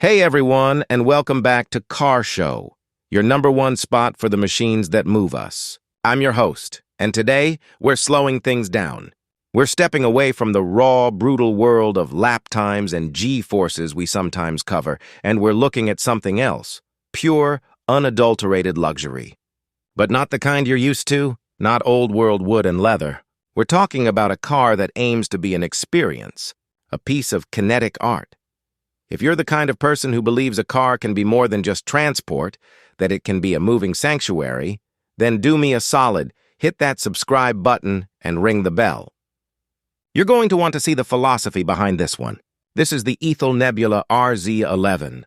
Hey everyone, and welcome back to Car Show, your #1 spot for the machines that move us. I'm your host, and today we're slowing things down. We're stepping away from the raw, brutal world of lap times and G-forces we sometimes cover, and we're looking at something else, pure, unadulterated luxury. But not the kind you're used to, not old-world wood and leather. We're talking about a car that aims to be an experience, a piece of kinetic art. If you're the kind of person who believes a car can be more than just transport, that it can be a moving sanctuary, then do me a solid, hit that subscribe button and ring the bell. You're going to want to see the philosophy behind this one. This is the Nebula RZ-11.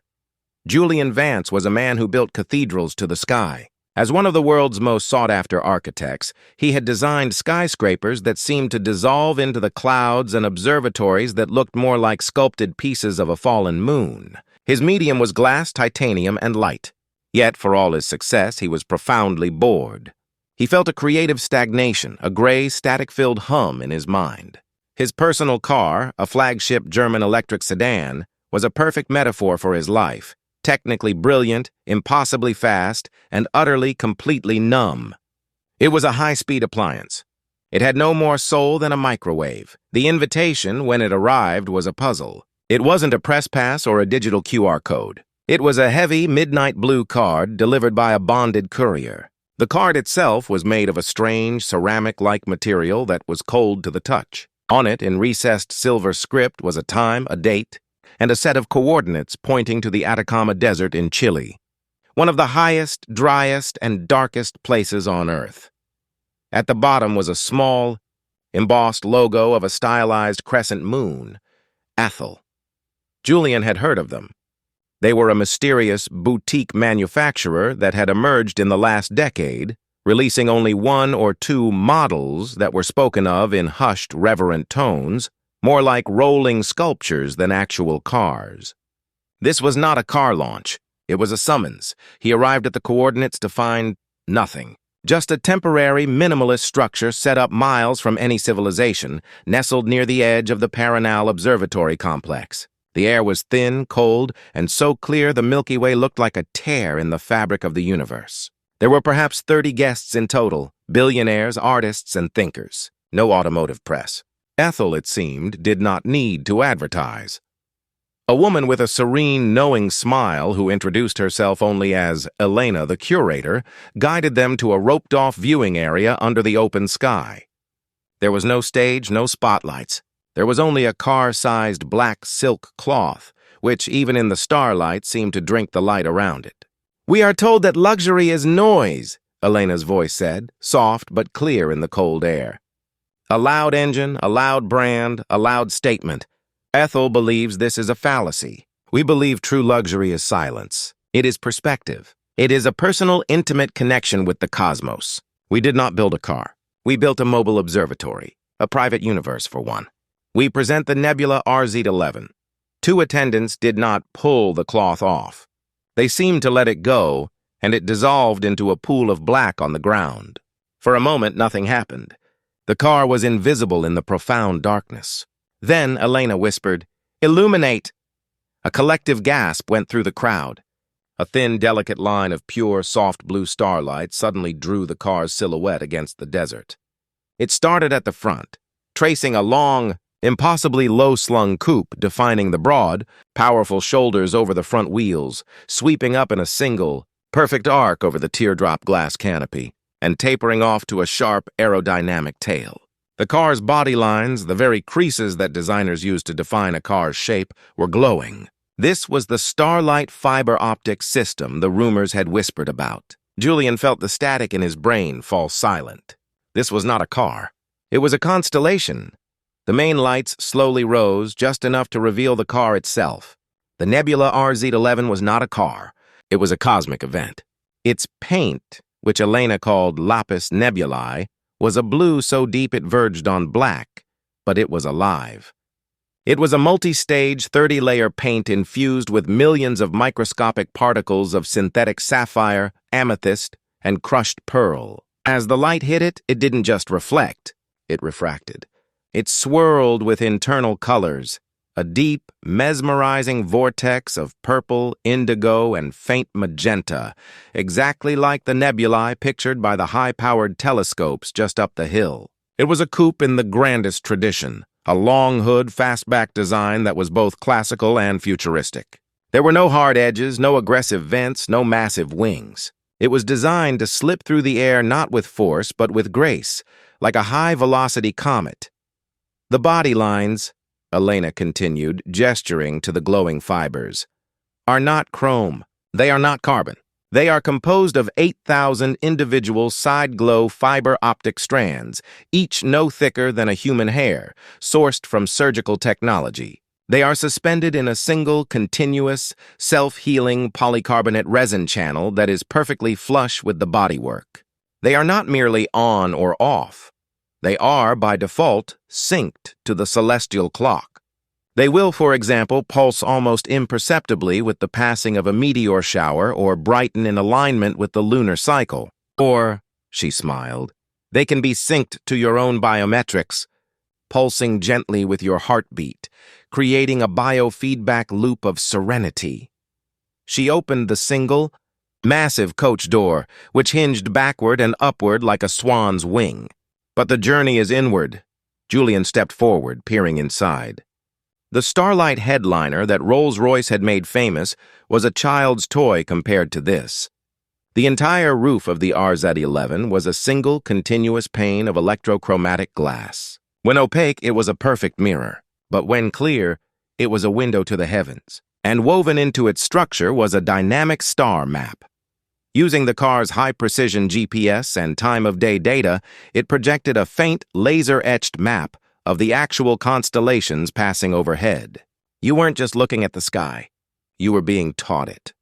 Julian Vance was a man who built cathedrals to the sky. As one of the world's most sought-after architects, he had designed skyscrapers that seemed to dissolve into the clouds and observatories that looked more like sculpted pieces of a fallen moon. His medium was glass, titanium, and light. Yet, for all his success, he was profoundly bored. He felt a creative stagnation, a gray, static-filled hum in his mind. His personal car, a flagship German electric sedan, was a perfect metaphor for his life. Technically brilliant, impossibly fast, and utterly, completely numb. It was a high-speed appliance. It had no more soul than a microwave. The invitation, when it arrived, was a puzzle. It wasn't a press pass or a digital QR code. It was a heavy, midnight blue card delivered by a bonded courier. The card itself was made of a strange, ceramic-like material that was cold to the touch. On it, in recessed silver script, was a time, a date, and a set of coordinates pointing to the Atacama Desert in Chile, one of the highest, driest, and darkest places on Earth. At the bottom was a small, embossed logo of a stylized crescent moon, Ethel. Julian had heard of them. They were a mysterious boutique manufacturer that had emerged in the last decade, releasing only 1 or 2 models that were spoken of in hushed, reverent tones, more like rolling sculptures than actual cars. This was not a car launch. It was a summons. He arrived at the coordinates to find nothing. Just a temporary, minimalist structure set up miles from any civilization, nestled near the edge of the Paranal Observatory complex. The air was thin, cold, and so clear the Milky Way looked like a tear in the fabric of the universe. There were perhaps 30 guests in total, billionaires, artists, and thinkers. No automotive press. Ethel, it seemed, did not need to advertise. A woman with a serene, knowing smile who introduced herself only as Elena, the curator, guided them to a roped-off viewing area under the open sky. There was no stage, no spotlights. There was only a car-sized black silk cloth, which, even in the starlight, seemed to drink the light around it. "We are told that luxury is noise," Elena's voice said, soft but clear in the cold air. A loud engine, a loud brand, a loud statement. Ethel believes this is a fallacy. We believe true luxury is silence. It is perspective. It is a personal, intimate connection with the cosmos. We did not build a car. We built a mobile observatory, a private universe for one. We present the Nebula RZ-11. 2 attendants did not pull the cloth off. They seemed to let it go, and it dissolved into a pool of black on the ground. For a moment, nothing happened. The car was invisible in the profound darkness. Then Elena whispered, "Illuminate!" A collective gasp went through the crowd. A thin, delicate line of pure, soft blue starlight suddenly drew the car's silhouette against the desert. It started at the front, tracing a long, impossibly low-slung coupe defining the broad, powerful shoulders over the front wheels, sweeping up in a single, perfect arc over the teardrop glass canopy, and tapering off to a sharp, aerodynamic tail. The car's body lines, the very creases that designers use to define a car's shape, were glowing. This was the starlight fiber-optic system the rumors had whispered about. Julian felt the static in his brain fall silent. This was not a car. It was a constellation. The main lights slowly rose, just enough to reveal the car itself. The Nebula RZ-11 was not a car. It was a cosmic event. Its paint, which Elena called lapis nebulae, was a blue so deep it verged on black, but it was alive. It was a multi-stage, 30-layer paint infused with millions of microscopic particles of synthetic sapphire, amethyst, and crushed pearl. As the light hit it, it didn't just reflect, it refracted. It swirled with internal colors, a deep, mesmerizing vortex of purple, indigo, and faint magenta, exactly like the nebulae pictured by the high-powered telescopes just up the hill. It was a coupe in the grandest tradition, a long hood, fastback design that was both classical and futuristic. There were no hard edges, no aggressive vents, no massive wings. It was designed to slip through the air not with force, but with grace, like a high-velocity comet. The body lines, Elena continued, gesturing to the glowing fibers, are not chrome. They are not carbon. They are composed of 8,000 individual side-glow fiber-optic strands, each no thicker than a human hair, sourced from surgical technology. They are suspended in a single, continuous, self-healing polycarbonate resin channel that is perfectly flush with the bodywork. They are not merely on or off. They are, by default, synced to the celestial clock. They will, for example, pulse almost imperceptibly with the passing of a meteor shower or brighten in alignment with the lunar cycle. Or, she smiled, they can be synced to your own biometrics, pulsing gently with your heartbeat, creating a biofeedback loop of serenity. She opened the single, massive coach door, which hinged backward and upward like a swan's wing. But the journey is inward. Julian stepped forward, peering inside. The Starlight headliner that Rolls-Royce had made famous was a child's toy compared to this. The entire roof of the RZ-11 was a single, continuous pane of electrochromatic glass. When opaque, it was a perfect mirror, but when clear, it was a window to the heavens, and woven into its structure was a dynamic star map. Using the car's high-precision GPS and time-of-day data, it projected a faint, laser-etched map of the actual constellations passing overhead. You weren't just looking at the sky. You were being taught it.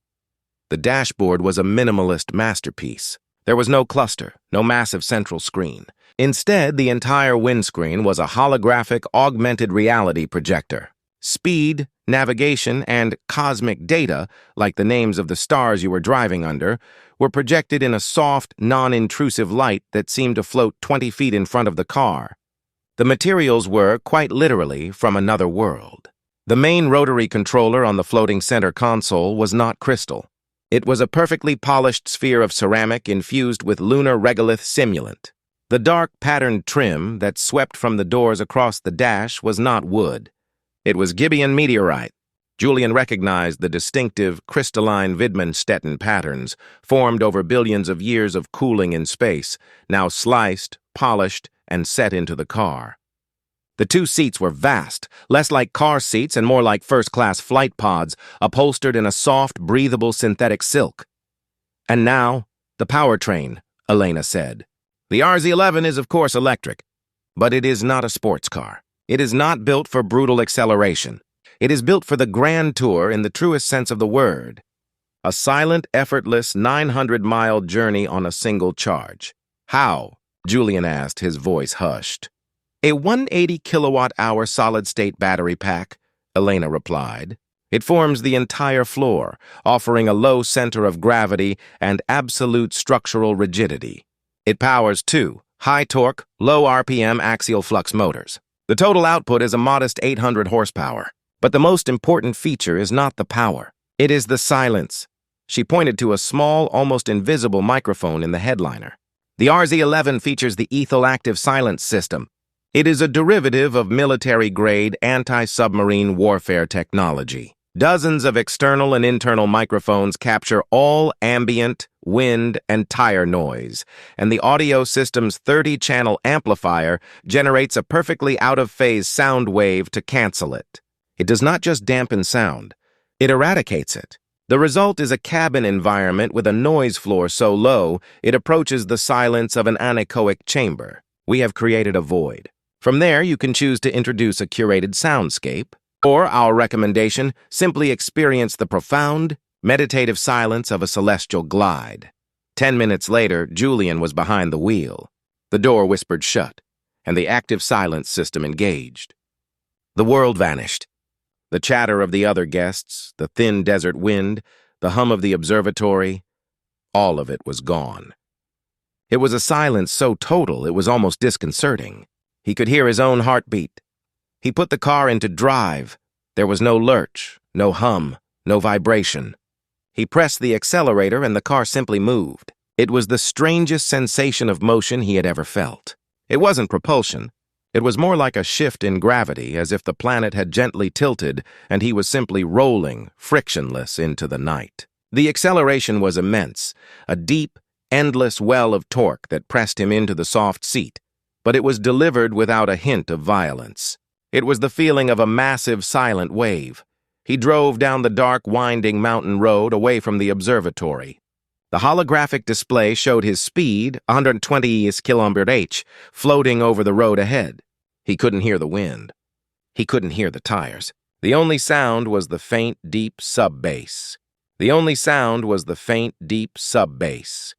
The dashboard was a minimalist masterpiece. There was no cluster, no massive central screen. Instead, the entire windscreen was a holographic augmented reality projector. Speed, navigation, and cosmic data, like the names of the stars you were driving under, were projected in a soft, non-intrusive light that seemed to float 20 feet in front of the car. The materials were, quite literally, from another world. The main rotary controller on the floating center console was not crystal. It was a perfectly polished sphere of ceramic infused with lunar regolith simulant. The dark patterned trim that swept from the doors across the dash was not wood. It was Gibeon meteorite. Julian recognized the distinctive, crystalline Widmanstätten patterns formed over billions of years of cooling in space, now sliced, polished, and set into the car. The two seats were vast, less like car seats and more like first-class flight pods, upholstered in a soft, breathable synthetic silk. And now, the powertrain, Elena said. The RZ-11 is, of course, electric, but it is not a sports car. It is not built for brutal acceleration. It is built for the grand tour in the truest sense of the word. A silent, effortless, 900-mile journey on a single charge. How? Julian asked, his voice hushed. A 180-kilowatt-hour solid-state battery pack, Elena replied. It forms the entire floor, offering a low center of gravity and absolute structural rigidity. It powers two high-torque, low-RPM axial flux motors. The total output is a modest 800 horsepower. But the most important feature is not the power. It is the silence. She pointed to a small, almost invisible microphone in the headliner. The RZ-11 features the ethyl-active silence system. It is a derivative of military-grade anti-submarine warfare technology. Dozens of external and internal microphones capture all ambient, wind, and tire noise, and the audio system's 30-channel amplifier generates a perfectly out-of-phase sound wave to cancel it. It does not just dampen sound, it eradicates it. The result is a cabin environment with a noise floor so low it approaches the silence of an anechoic chamber. We have created a void. From there, you can choose to introduce a curated soundscape, or, our recommendation, simply experience the profound, meditative silence of a celestial glide. 10 minutes later, Julian was behind the wheel. The door whispered shut, and the active silence system engaged. The world vanished. The chatter of the other guests, the thin desert wind, the hum of the observatory, all of it was gone. It was a silence so total it was almost disconcerting. He could hear his own heartbeat. He put the car into drive, There was no lurch, no hum, no vibration. He pressed the accelerator and the car simply moved. It was the strangest sensation of motion he had ever felt. It wasn't propulsion. It was more like a shift in gravity, as if the planet had gently tilted and he was simply rolling, frictionless, into the night. The acceleration was immense, a deep, endless well of torque that pressed him into the soft seat, but it was delivered without a hint of violence. It was the feeling of a massive, silent wave. He drove down the dark, winding mountain road away from the observatory. The holographic display showed his speed, 120 km/h, floating over the road ahead. He couldn't hear the wind. He couldn't hear the tires. The only sound was the faint, deep sub-bass. The only sound was the faint, deep sub-bass.